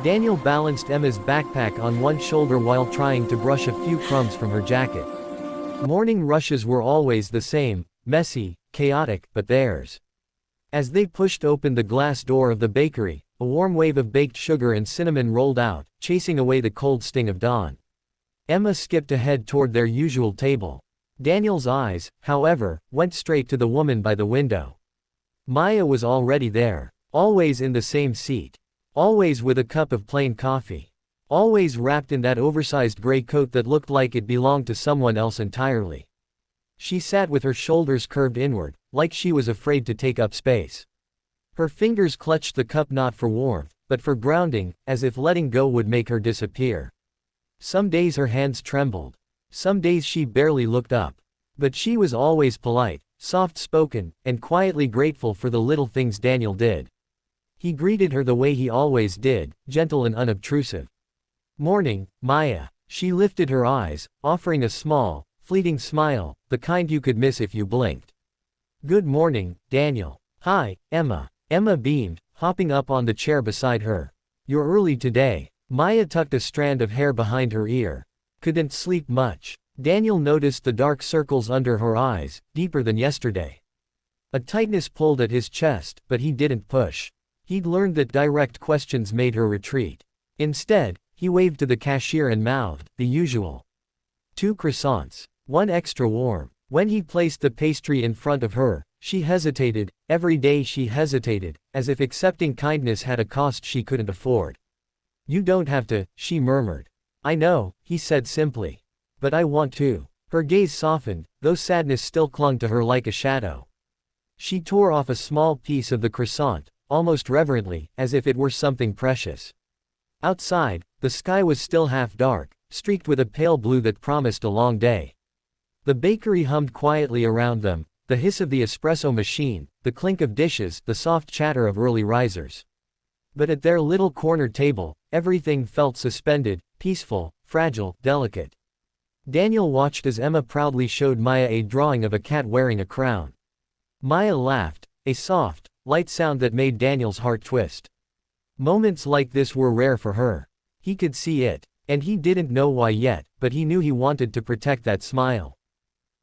Daniel balanced Emma's backpack on one shoulder while trying to brush a few crumbs from her jacket. Morning rushes were always the same, messy, chaotic, but theirs. As they pushed open the glass door of the bakery, a warm wave of baked sugar and cinnamon rolled out, chasing away the cold sting of dawn. Emma skipped ahead toward their usual table. Daniel's eyes, however, went straight to the woman by the window. Maya was already there, always in the same seat. Always with a cup of plain coffee. Always wrapped in that oversized gray coat that looked like it belonged to someone else entirely. She sat with her shoulders curved inward, like she was afraid to take up space. Her fingers clutched the cup not for warmth, but for grounding, as if letting go would make her disappear. Some days her hands trembled. Some days she barely looked up. But she was always polite, soft-spoken, and quietly grateful for the little things Daniel did. He greeted her the way he always did, gentle and unobtrusive. "Morning, Maya." She lifted her eyes, offering a small, fleeting smile, the kind you could miss if you blinked. "Good morning, Daniel." "Hi, Emma." Emma beamed, hopping up on the chair beside her. "You're early today." Maya tucked a strand of hair behind her ear. "Couldn't sleep much." Daniel noticed the dark circles under her eyes, deeper than yesterday. A tightness pulled at his chest, but he didn't push. He'd learned that direct questions made her retreat. Instead, he waved to the cashier and mouthed, the usual. 2 croissants. One extra warm. When he placed the pastry in front of her, she hesitated. Every day she hesitated, as if accepting kindness had a cost she couldn't afford. "You don't have to," she murmured. "I know," he said simply. "But I want to." Her gaze softened, though sadness still clung to her like a shadow. She tore off a small piece of the croissant, almost reverently, as if it were something precious. Outside, the sky was still half dark, streaked with a pale blue that promised a long day. The bakery hummed quietly around them, the hiss of the espresso machine, the clink of dishes, the soft chatter of early risers. But at their little corner table, everything felt suspended, peaceful, fragile, delicate. Daniel watched as Emma proudly showed Maya a drawing of a cat wearing a crown. Maya laughed, a soft, light sound that made Daniel's heart twist. Moments like this were rare for her. He could see it, and he didn't know why yet, but he knew he wanted to protect that smile.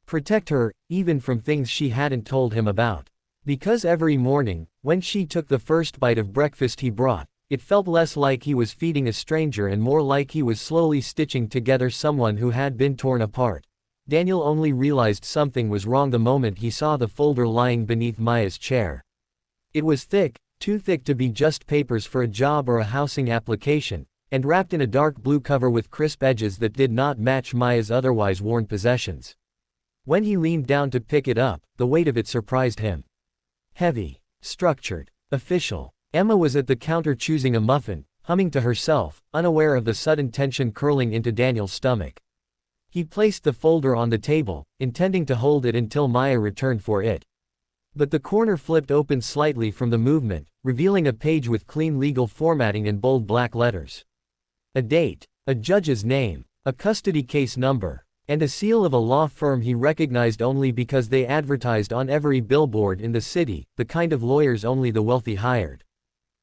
Protect her, even from things she hadn't told him about. Because every morning, when she took the first bite of breakfast he brought, it felt less like he was feeding a stranger and more like he was slowly stitching together someone who had been torn apart. Daniel only realized something was wrong the moment he saw the folder lying beneath Maya's chair. It was thick, too thick to be just papers for a job or a housing application, and wrapped in a dark blue cover with crisp edges that did not match Maya's otherwise worn possessions. When he leaned down to pick it up, the weight of it surprised him. Heavy, structured, official. Emma was at the counter choosing a muffin, humming to herself, unaware of the sudden tension curling into Daniel's stomach. He placed the folder on the table, intending to hold it until Maya returned for it. But the corner flipped open slightly from the movement, revealing a page with clean legal formatting in bold black letters. A date, a judge's name, a custody case number, and a seal of a law firm he recognized only because they advertised on every billboard in the city, the kind of lawyers only the wealthy hired.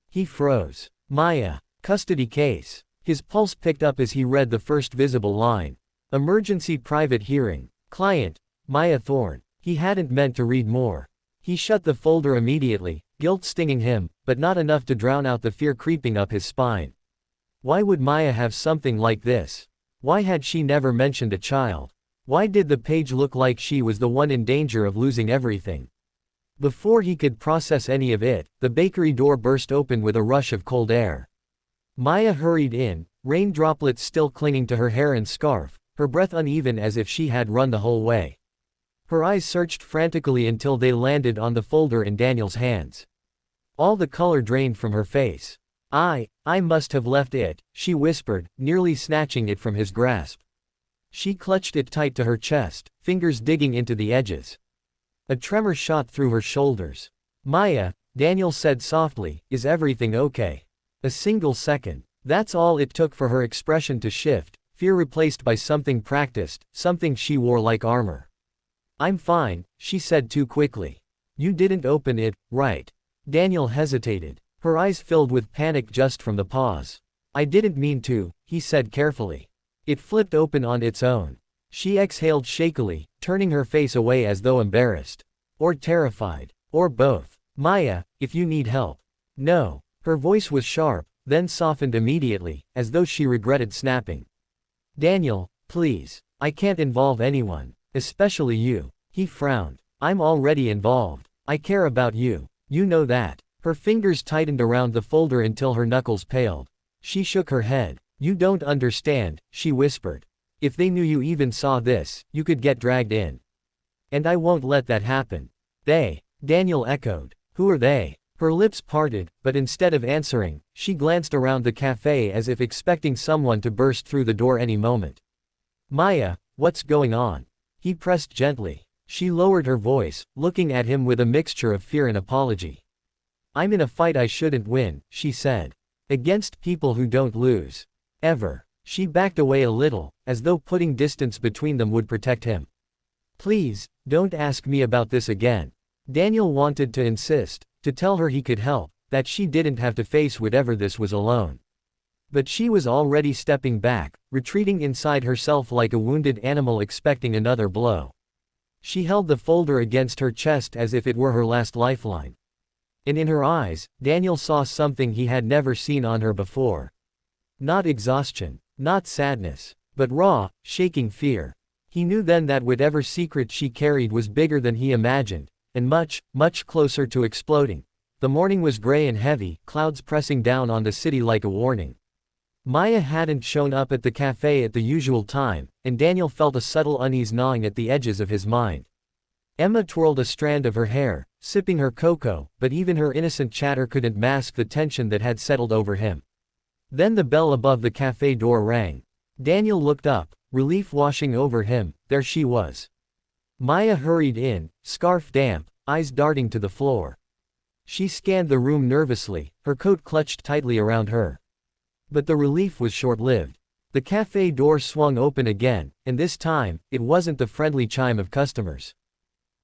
He froze. Maya, custody case. His pulse picked up as he read the first visible line. Emergency private hearing. Client, Maya Thorne. He hadn't meant to read more. He shut the folder immediately, guilt stinging him, but not enough to drown out the fear creeping up his spine. Why would Maya have something like this? Why had she never mentioned a child? Why did the page look like she was the one in danger of losing everything? Before he could process any of it, the bakery door burst open with a rush of cold air. Maya hurried in, rain droplets still clinging to her hair and scarf, her breath uneven as if she had run the whole way. Her eyes searched frantically until they landed on the folder in Daniel's hands. All the color drained from her face. I must have left it," she whispered, nearly snatching it from his grasp. She clutched it tight to her chest, fingers digging into the edges. A tremor shot through her shoulders. "Maya," Daniel said softly, "is everything okay?" A single second. That's all it took for her expression to shift, fear replaced by something practiced, something she wore like armor. "I'm fine," she said too quickly. "You didn't open it, right?" Daniel hesitated. Her eyes filled with panic just from the pause. I didn't mean to, he said carefully. It flipped open on its own. She exhaled shakily, turning her face away as though embarrassed. Or terrified. Or both. Maya, if you need help. No. Her voice was sharp, then softened immediately, as though she regretted snapping. Daniel, please. I can't involve anyone. Especially you. He frowned. I'm already involved. I care about you. You know that. Her fingers tightened around the folder until her knuckles paled. She shook her head. You don't understand, she whispered. If they knew you even saw this, you could get dragged in. And I won't let that happen. They. Daniel echoed. Who are they? Her lips parted, but instead of answering, she glanced around the cafe as if expecting someone to burst through the door any moment. Maya, what's going on? He pressed gently. She lowered her voice, looking at him with a mixture of fear and apology. I'm in a fight I shouldn't win, she said. Against people who don't lose. Ever. She backed away a little, as though putting distance between them would protect him. Please, don't ask me about this again. Daniel wanted to insist, to tell her he could help, that she didn't have to face whatever this was alone. But she was already stepping back, retreating inside herself like a wounded animal expecting another blow. She held the folder against her chest as if it were her last lifeline. And in her eyes, Daniel saw something he had never seen on her before. Not exhaustion, not sadness, but raw, shaking fear. He knew then that whatever secret she carried was bigger than he imagined, and much, much closer to exploding. The morning was gray and heavy, clouds pressing down on the city like a warning. Maya hadn't shown up at the cafe at the usual time, and Daniel felt a subtle unease gnawing at the edges of his mind. Emma twirled a strand of her hair, sipping her cocoa, but even her innocent chatter couldn't mask the tension that had settled over him. Then the bell above the cafe door rang. Daniel looked up, relief washing over him. There she was. Maya hurried in, scarf damp, eyes darting to the floor. She scanned the room nervously, her coat clutched tightly around her. But the relief was short-lived. The cafe door swung open again, and this time, it wasn't the friendly chime of customers.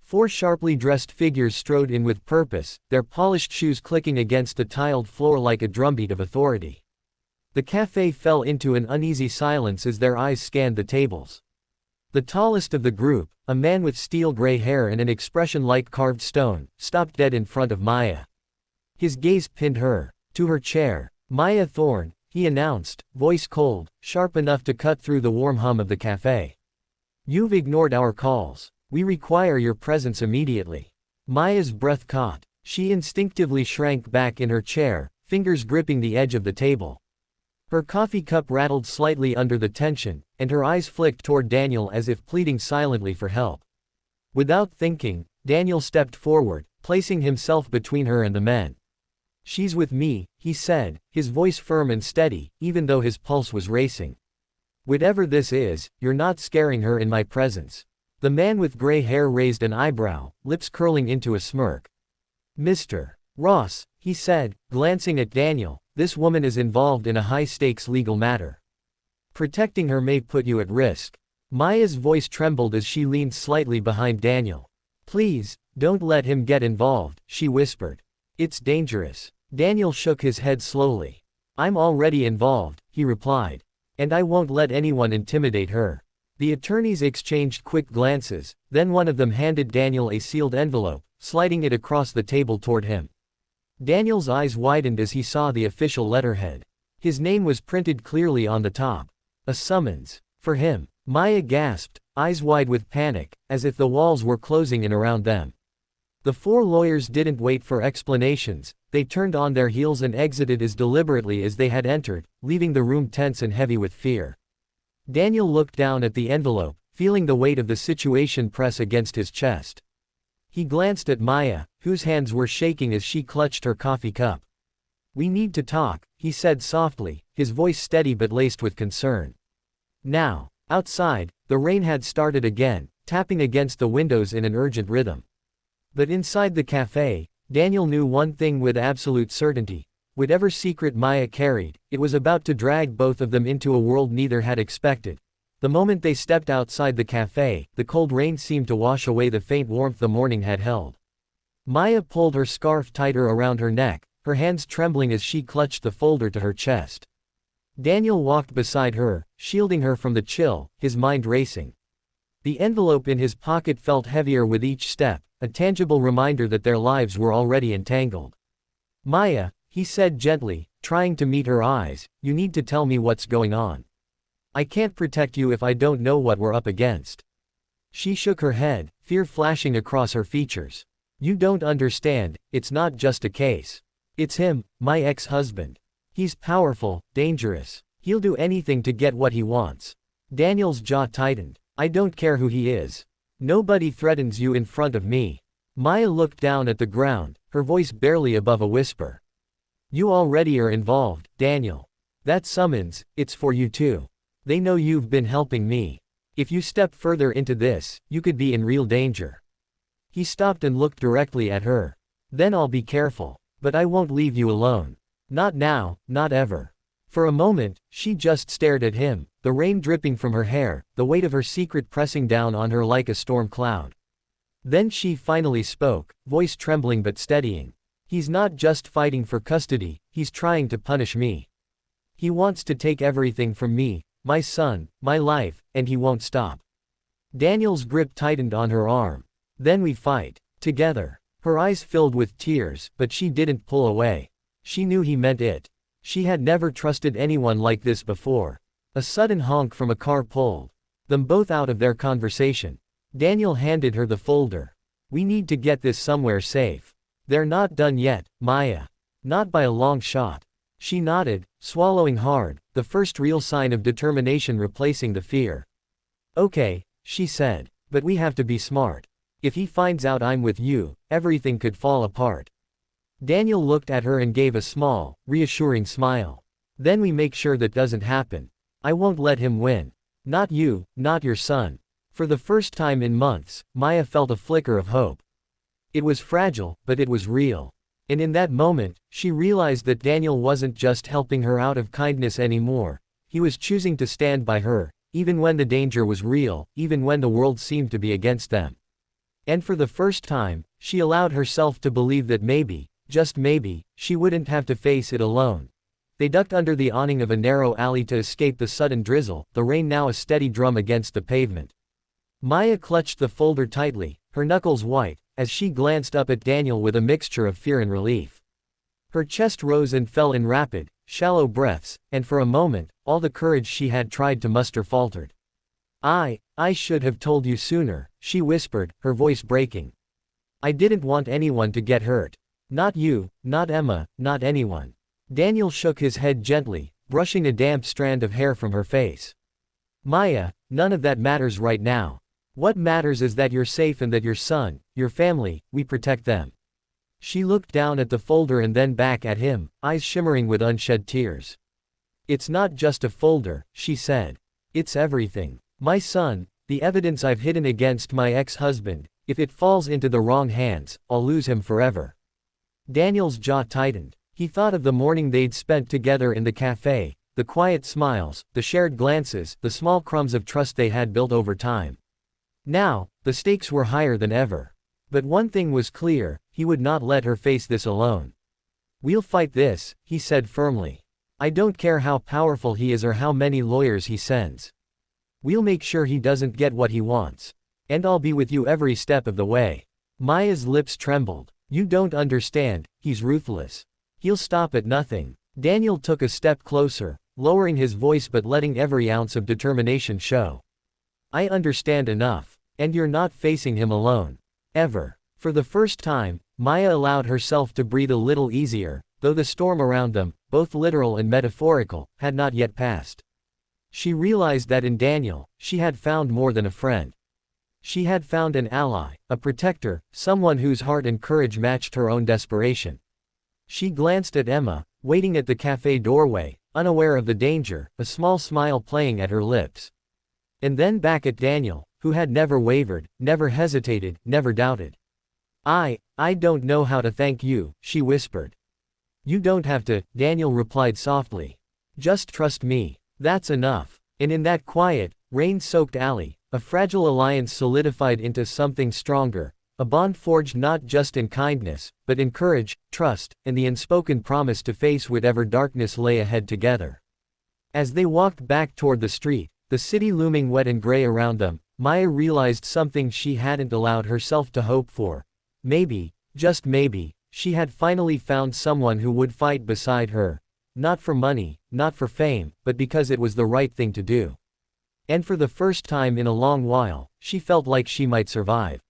4 sharply dressed figures strode in with purpose, their polished shoes clicking against the tiled floor like a drumbeat of authority. The cafe fell into an uneasy silence as their eyes scanned the tables. The tallest of the group, a man with steel gray hair and an expression like carved stone, stopped dead in front of Maya. His gaze pinned her to her chair. Maya Thorne, he announced, voice cold, sharp enough to cut through the warm hum of the cafe. You've ignored our calls. We require your presence immediately. Maya's breath caught. She instinctively shrank back in her chair, fingers gripping the edge of the table. Her coffee cup rattled slightly under the tension, and her eyes flicked toward Daniel as if pleading silently for help. Without thinking, Daniel stepped forward, placing himself between her and the men. She's with me, he said, his voice firm and steady, even though his pulse was racing. Whatever this is, you're not scaring her in my presence. The man with gray hair raised an eyebrow, lips curling into a smirk. Mr. Ross, he said, glancing at Daniel, this woman is involved in a high-stakes legal matter. Protecting her may put you at risk. Maya's voice trembled as she leaned slightly behind Daniel. Please, don't let him get involved, she whispered. It's dangerous. Daniel shook his head slowly. I'm already involved, he replied. And I won't let anyone intimidate her. The attorneys exchanged quick glances, then one of them handed Daniel a sealed envelope, sliding it across the table toward him. Daniel's eyes widened as he saw the official letterhead. His name was printed clearly on the top. A summons. For him. Maya gasped, eyes wide with panic, as if the walls were closing in around them. The 4 lawyers didn't wait for explanations, they turned on their heels and exited as deliberately as they had entered, leaving the room tense and heavy with fear. Daniel looked down at the envelope, feeling the weight of the situation press against his chest. He glanced at Maya, whose hands were shaking as she clutched her coffee cup. We need to talk, he said softly, his voice steady but laced with concern. Now. Outside, the rain had started again, tapping against the windows in an urgent rhythm. But inside the cafe, Daniel knew one thing with absolute certainty. Whatever secret Maya carried, it was about to drag both of them into a world neither had expected. The moment they stepped outside the cafe, the cold rain seemed to wash away the faint warmth the morning had held. Maya pulled her scarf tighter around her neck, her hands trembling as she clutched the folder to her chest. Daniel walked beside her, shielding her from the chill, his mind racing. The envelope in his pocket felt heavier with each step, a tangible reminder that their lives were already entangled. Maya, he said gently, trying to meet her eyes, you need to tell me what's going on. I can't protect you if I don't know what we're up against. She shook her head, fear flashing across her features. You don't understand, it's not just a case. It's him, my ex-husband. He's powerful, dangerous. He'll do anything to get what he wants. Daniel's jaw tightened. I don't care who he is. Nobody threatens you in front of me. Maya looked down at the ground, her voice barely above a whisper. You already are involved, Daniel. That summons, it's for you too. They know you've been helping me. If you step further into this, you could be in real danger. He stopped and looked directly at her. Then I'll be careful. But I won't leave you alone. Not now, not ever. For a moment, she just stared at him, the rain dripping from her hair, the weight of her secret pressing down on her like a storm cloud. Then she finally spoke, voice trembling but steadying. He's not just fighting for custody, he's trying to punish me. He wants to take everything from me, my son, my life, and he won't stop. Daniel's grip tightened on her arm. Then we fight. Together. Her eyes filled with tears, but she didn't pull away. She knew he meant it. She had never trusted anyone like this before. A sudden honk from a car pulled them both out of their conversation. Daniel handed her the folder. We need to get this somewhere safe. They're not done yet, Maya. Not by a long shot. She nodded, swallowing hard, the first real sign of determination replacing the fear. Okay, she said. But we have to be smart. If he finds out I'm with you, everything could fall apart. Daniel looked at her and gave a small, reassuring smile. Then we make sure that doesn't happen. I won't let him win. Not you, not your son. For the first time in months, Maya felt a flicker of hope. It was fragile, but it was real. And in that moment, she realized that Daniel wasn't just helping her out of kindness anymore. He was choosing to stand by her, even when the danger was real, even when the world seemed to be against them. And for the first time, she allowed herself to believe that maybe, just maybe, she wouldn't have to face it alone. They ducked under the awning of a narrow alley to escape the sudden drizzle, the rain now a steady drum against the pavement. Maya clutched the folder tightly, her knuckles white, as she glanced up at Daniel with a mixture of fear and relief. Her chest rose and fell in rapid, shallow breaths, and for a moment, all the courage she had tried to muster faltered. I should have told you sooner, she whispered, her voice breaking. I didn't want anyone to get hurt. Not you, not Emma, not anyone. Daniel shook his head gently, brushing a damp strand of hair from her face. Maya, none of that matters right now. What matters is that you're safe and that your son, your family, we protect them. She looked down at the folder and then back at him, eyes shimmering with unshed tears. It's not just a folder, she said. It's everything. My son, the evidence I've hidden against my ex-husband. If it falls into the wrong hands, I'll lose him forever. Daniel's jaw tightened. He thought of the morning they'd spent together in the café, the quiet smiles, the shared glances, the small crumbs of trust they had built over time. Now, the stakes were higher than ever. But one thing was clear, he would not let her face this alone. We'll fight this, he said firmly. I don't care how powerful he is or how many lawyers he sends. We'll make sure he doesn't get what he wants. And I'll be with you every step of the way. Maya's lips trembled. You don't understand, he's ruthless. He'll stop at nothing. Daniel took a step closer, lowering his voice but letting every ounce of determination show. I understand enough. And you're not facing him alone. Ever. For the first time, Maya allowed herself to breathe a little easier, though the storm around them, both literal and metaphorical, had not yet passed. She realized that in Daniel, she had found more than a friend. She had found an ally, a protector, someone whose heart and courage matched her own desperation. She glanced at Emma, waiting at the cafe doorway, unaware of the danger, a small smile playing at her lips. And then back at Daniel, who had never wavered, never hesitated, never doubted. I don't know how to thank you, she whispered. You don't have to, Daniel replied softly. Just trust me. That's enough. And in that quiet, rain-soaked alley, a fragile alliance solidified into something stronger, a bond forged not just in kindness, but in courage, trust, and the unspoken promise to face whatever darkness lay ahead together. As they walked back toward the street, the city looming wet and gray around them, Maya realized something she hadn't allowed herself to hope for. Maybe, just maybe, she had finally found someone who would fight beside her. Not for money, not for fame, but because it was the right thing to do. And for the first time in a long while, she felt like she might survive.